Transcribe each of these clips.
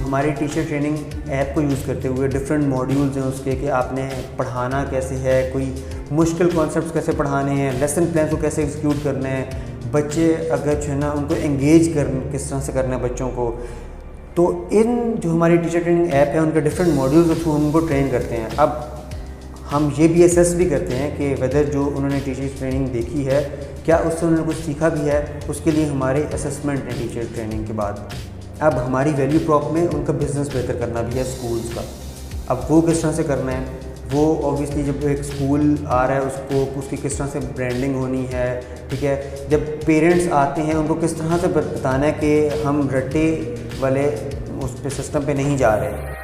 हमारी teacher training app को use करते हुए डिफरेंट मॉड्यूल्स हैं उसके कि आपने पढ़ाना कैसे है, कोई मुश्किल कॉन्सेप्ट्स कैसे पढ़ाने हैं, लेसन प्लान को कैसे एग्जीक्यूट करना है, बच्चे अगर जो है ना उनको एंगेज किस तरह से करना है बच्चों को। तो इन जो हमारी टीचर ट्रेनिंग ऐप है उनके डिफरेंट मॉड्यूल्स के थ्रू हम उनको ट्रेन करते हैं। अब हम ये भी असेस भी करते हैं कि वेदर जो उन्होंने टीचर ट्रेनिंग देखी है क्या उससे उन्होंने कुछ सीखा भी है। उसके लिए हमारे असेसमेंट हैं टीचर ट्रेनिंग के बाद। अब हमारी वैल्यू प्रॉप में उनका बिज़नेस बेहतर करना भी है स्कूल्स का। अब वो किस तरह से करना है, वो ऑब्वियसली जब एक स्कूल आ रहा है उसको उसकी किस तरह से ब्रांडिंग होनी है, ठीक है। जब पेरेंट्स आते हैं उनको किस तरह से बताना है कि हम रट्टे वाले उस पे सिस्टम पे नहीं जा रहे।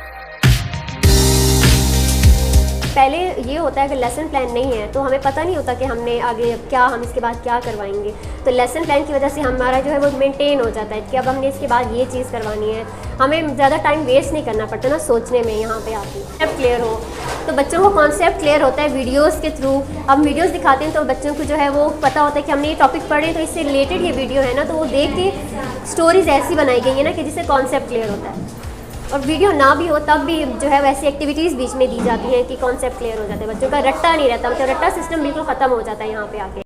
पहले ये होता है कि लेसन प्लान नहीं है तो हमें पता नहीं होता कि हमने आगे क्या हम इसके बाद क्या करवाएंगे। तो लेसन प्लान की वजह से हमारा जो है वो मेंटेन हो जाता है कि अब हमने इसके बाद ये चीज़ करवानी है। हमें ज़्यादा टाइम वेस्ट नहीं करना पड़ता ना सोचने में। यहाँ पे आके कॉन्सेप्ट क्लियर हो तो बच्चों को कॉन्सेप्ट क्लियर होता है वीडियोज़ के थ्रू। अब वीडियोज़ दिखाते हैं तो बच्चों को जो है वो पता होता है कि हमने ये टॉपिक पढ़े तो इससे रिलेटेड ये वीडियो है ना, तो वो देख के स्टोरीज ऐसी बनाई गई है ना कि जिससे कॉन्सेप्ट क्लियर होता है। और वीडियो ना भी हो तब भी जो है वैसी एक्टिविटीज़ बीच में दी जाती हैं कि कॉन्सेप्ट क्लियर हो जाते हैं, बच्चों का रट्टा नहीं रहता। मतलब रट्टा सिस्टम बिल्कुल ख़त्म हो जाता है यहाँ पे आके।